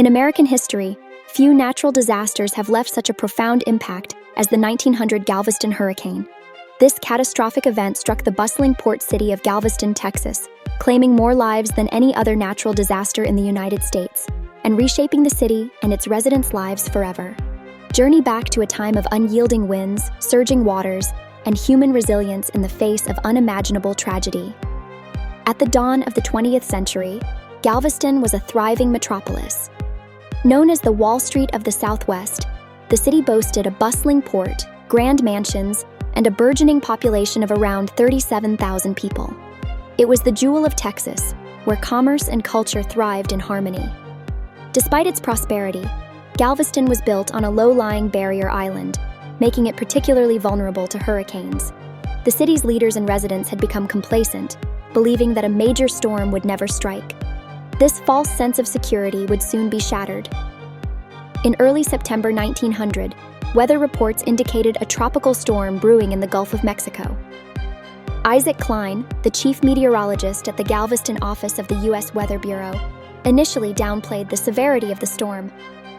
In American history, few natural disasters have left such a profound impact as the 1900 Galveston Hurricane. This catastrophic event struck the bustling port city of Galveston, Texas, claiming more lives than any other natural disaster in the United States, and reshaping the city and its residents' lives forever. Journey back to a time of unyielding winds, surging waters, and human resilience in the face of unimaginable tragedy. At the dawn of the 20th century, Galveston was a thriving metropolis. Known as the Wall Street of the Southwest, the city boasted a bustling port, grand mansions, and a burgeoning population of around 37,000 people. It was the jewel of Texas, where commerce and culture thrived in harmony. Despite its prosperity, Galveston was built on a low-lying barrier island, making it particularly vulnerable to hurricanes. The city's leaders and residents had become complacent, believing that a major storm would never strike. This false sense of security would soon be shattered. In early September 1900, weather reports indicated a tropical storm brewing in the Gulf of Mexico. Isaac Klein, the chief meteorologist at the Galveston office of the U.S. Weather Bureau, initially downplayed the severity of the storm,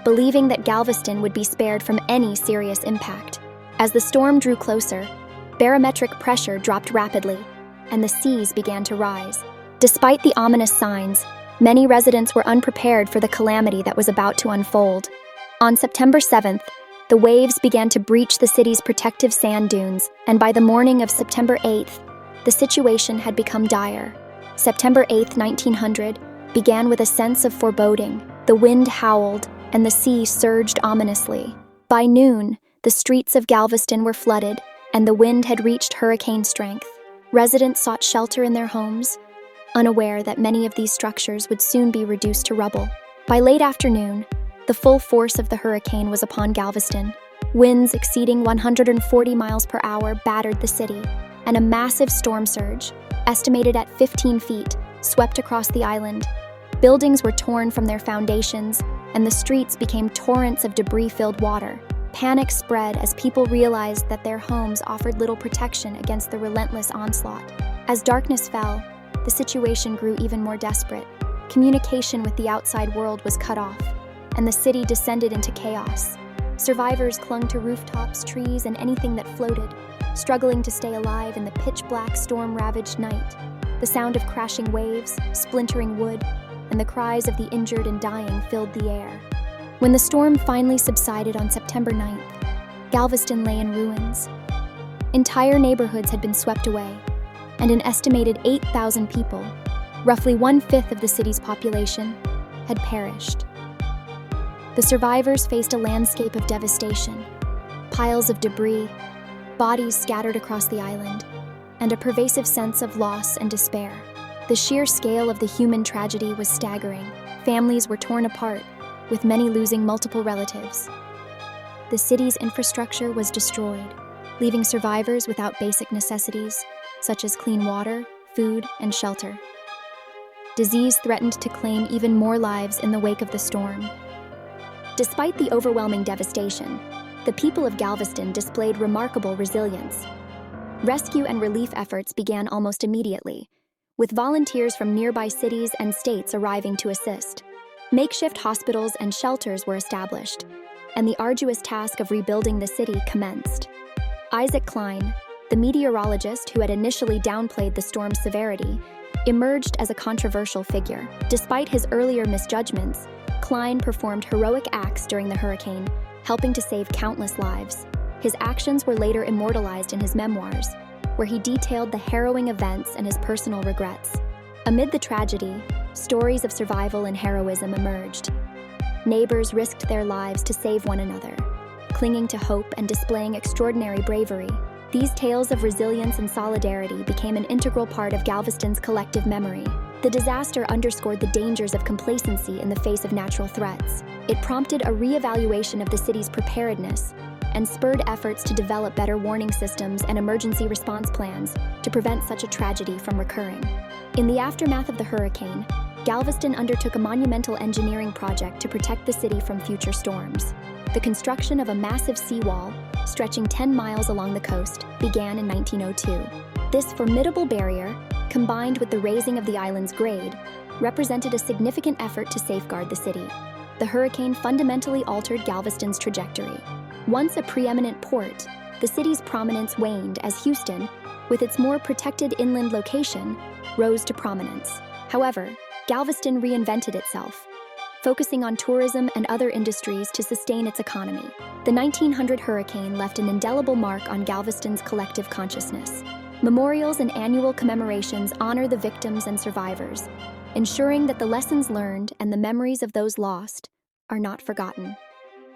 believing that Galveston would be spared from any serious impact. As the storm drew closer, barometric pressure dropped rapidly, and the seas began to rise. Despite the ominous signs, many residents were unprepared for the calamity that was about to unfold. On September 7th, the waves began to breach the city's protective sand dunes, and by the morning of September 8th, the situation had become dire. September 8th, 1900, began with a sense of foreboding. The wind howled, and the sea surged ominously. By noon, the streets of Galveston were flooded, and the wind had reached hurricane strength. Residents sought shelter in their homes, unaware that many of these structures would soon be reduced to rubble. By late afternoon, the full force of the hurricane was upon Galveston. Winds exceeding 140 miles per hour battered the city, and a massive storm surge, estimated at 15 feet, swept across the island. Buildings were torn from their foundations, and the streets became torrents of debris-filled water. Panic spread as people realized that their homes offered little protection against the relentless onslaught. As darkness fell, the situation grew even more desperate. Communication with the outside world was cut off, and the city descended into chaos. Survivors clung to rooftops, trees, and anything that floated, struggling to stay alive in the pitch-black, storm-ravaged night. The sound of crashing waves, splintering wood, and the cries of the injured and dying filled the air. When the storm finally subsided on September 9th, Galveston lay in ruins. Entire neighborhoods had been swept away, and an estimated 8,000 people, roughly 1/5 of the city's population, had perished. The survivors faced a landscape of devastation, piles of debris, bodies scattered across the island, and a pervasive sense of loss and despair. The sheer scale of the human tragedy was staggering. Families were torn apart, with many losing multiple relatives. The city's infrastructure was destroyed, leaving survivors without basic necessities, such as clean water, food, and shelter. Disease threatened to claim even more lives in the wake of the storm. Despite the overwhelming devastation, the people of Galveston displayed remarkable resilience. Rescue and relief efforts began almost immediately, with volunteers from nearby cities and states arriving to assist. Makeshift hospitals and shelters were established, and the arduous task of rebuilding the city commenced. Isaac Klein, the meteorologist who had initially downplayed the storm's severity, emerged as a controversial figure. Despite his earlier misjudgments, Klein performed heroic acts during the hurricane, helping to save countless lives. His actions were later immortalized in his memoirs, where he detailed the harrowing events and his personal regrets. Amid the tragedy, stories of survival and heroism emerged. Neighbors risked their lives to save one another, clinging to hope and displaying extraordinary bravery. These tales of resilience and solidarity became an integral part of Galveston's collective memory. The disaster underscored the dangers of complacency in the face of natural threats. It prompted a re-evaluation of the city's preparedness and spurred efforts to develop better warning systems and emergency response plans to prevent such a tragedy from recurring. In the aftermath of the hurricane, Galveston undertook a monumental engineering project to protect the city from future storms. The construction of a massive seawall, stretching 10 miles along the coast, began in 1902. This formidable barrier, combined with the raising of the island's grade, represented a significant effort to safeguard the city. the hurricane fundamentally altered Galveston's trajectory. Once a preeminent port, the city's prominence waned as Houston, with its more protected inland location, rose to prominence. However, Galveston reinvented itself, focusing on tourism and other industries to sustain its economy. The 1900 hurricane left an indelible mark on Galveston's collective consciousness. Memorials and annual commemorations honor the victims and survivors, ensuring that the lessons learned and the memories of those lost are not forgotten.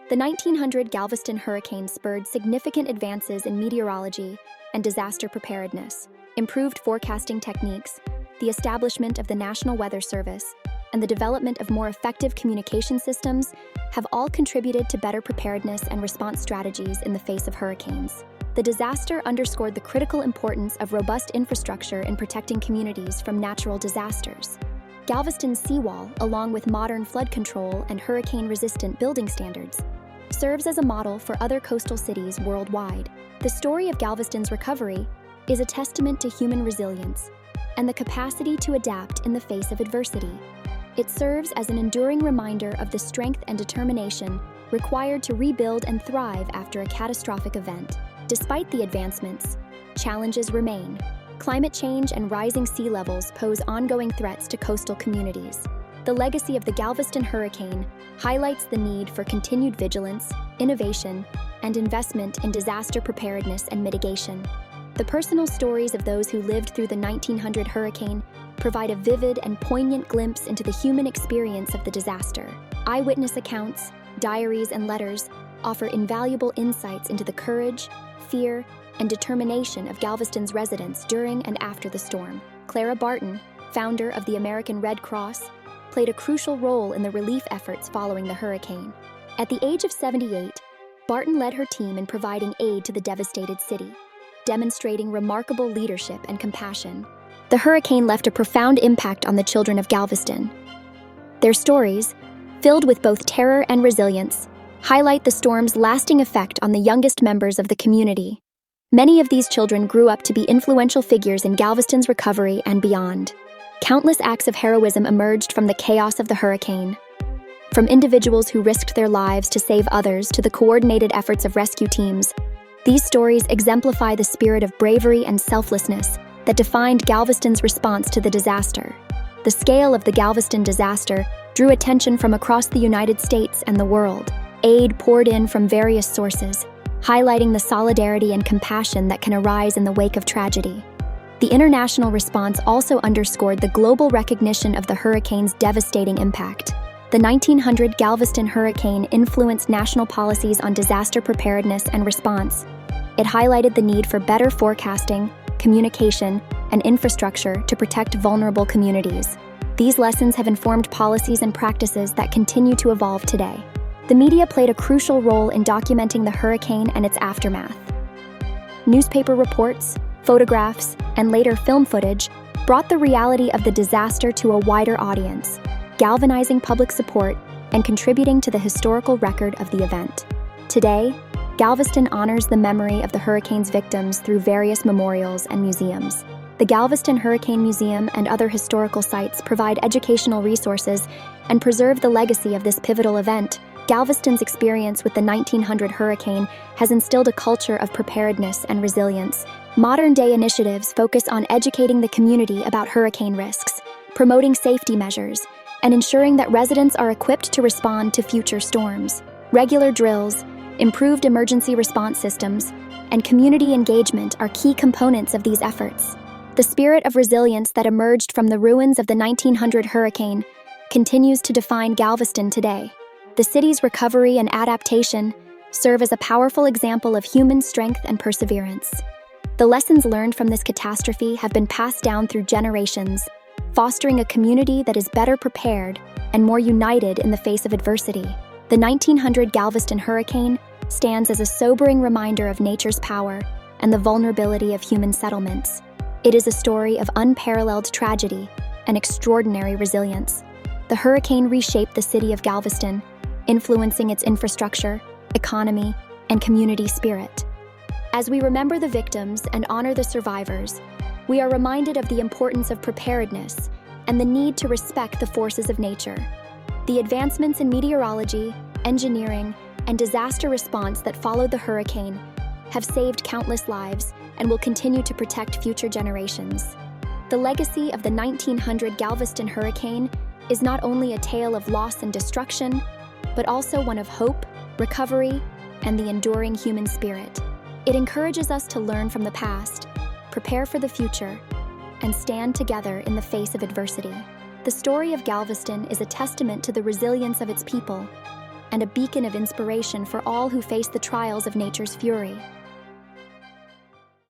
The 1900 Galveston hurricane spurred significant advances in meteorology and disaster preparedness. Improved forecasting techniques, the establishment of the National Weather Service, and the development of more effective communication systems have all contributed to better preparedness and response strategies in the face of hurricanes. The disaster underscored the critical importance of robust infrastructure in protecting communities from natural disasters. Galveston's seawall, along with modern flood control and hurricane-resistant building standards, serves as a model for other coastal cities worldwide. The story of Galveston's recovery is a testament to human resilience and the capacity to adapt in the face of adversity. It serves as an enduring reminder of the strength and determination required to rebuild and thrive after a catastrophic event. Despite the advancements, challenges remain. Climate change and rising sea levels pose ongoing threats to coastal communities. The legacy of the Galveston hurricane highlights the need for continued vigilance, innovation, and investment in disaster preparedness and mitigation. The personal stories of those who lived through the 1900 hurricane provide a vivid and poignant glimpse into the human experience of the disaster. Eyewitness accounts, diaries, and letters offer invaluable insights into the courage, fear, and determination of Galveston's residents during and after the storm. Clara Barton, founder of the American Red Cross, played a crucial role in the relief efforts following the hurricane. At the age of 78, Barton led her team in providing aid to the devastated city, demonstrating remarkable leadership and compassion. The hurricane left a profound impact on the children of Galveston. Their stories, filled with both terror and resilience, highlight the storm's lasting effect on the youngest members of the community. Many of these children grew up to be influential figures in Galveston's recovery and beyond. Countless acts of heroism emerged from the chaos of the hurricane. From individuals who risked their lives to save others to the coordinated efforts of rescue teams, these stories exemplify the spirit of bravery and selflessness that defined Galveston's response to the disaster. The scale of the Galveston disaster drew attention from across the United States and the world. Aid poured in from various sources, highlighting the solidarity and compassion that can arise in the wake of tragedy. The international response also underscored the global recognition of the hurricane's devastating impact. The 1900 Galveston hurricane influenced national policies on disaster preparedness and response. It highlighted the need for better forecasting, communication, and infrastructure to protect vulnerable communities. These lessons have informed policies and practices that continue to evolve today. The media played a crucial role in documenting the hurricane and its aftermath. Newspaper reports, photographs, and later film footage brought the reality of the disaster to a wider audience, galvanizing public support and contributing to the historical record of the event. Today, Galveston honors the memory of the hurricane's victims through various memorials and museums. The Galveston Hurricane Museum and other historical sites provide educational resources and preserve the legacy of this pivotal event. Galveston's experience with the 1900 hurricane has instilled a culture of preparedness and resilience. Modern-day initiatives focus on educating the community about hurricane risks, promoting safety measures, and ensuring that residents are equipped to respond to future storms. Regular drills, improved emergency response systems, and community engagement are key components of these efforts. The spirit of resilience that emerged from the ruins of the 1900 hurricane continues to define Galveston today. The city's recovery and adaptation serve as a powerful example of human strength and perseverance. The lessons learned from this catastrophe have been passed down through generations, fostering a community that is better prepared and more united in the face of adversity. The 1900 Galveston hurricane stands as a sobering reminder of nature's power and the vulnerability of human settlements. It is a story of unparalleled tragedy and extraordinary resilience. The hurricane reshaped the city of Galveston, influencing its infrastructure, economy, and community spirit. As we remember the victims and honor the survivors, we are reminded of the importance of preparedness and the need to respect the forces of nature. The advancements in meteorology, engineering, and disaster response that followed the hurricane have saved countless lives and will continue to protect future generations. The legacy of the 1900 Galveston Hurricane is not only a tale of loss and destruction, but also one of hope, recovery, and the enduring human spirit. It encourages us to learn from the past, prepare for the future, and stand together in the face of adversity. The story of Galveston is a testament to the resilience of its people and a beacon of inspiration for all who face the trials of nature's fury.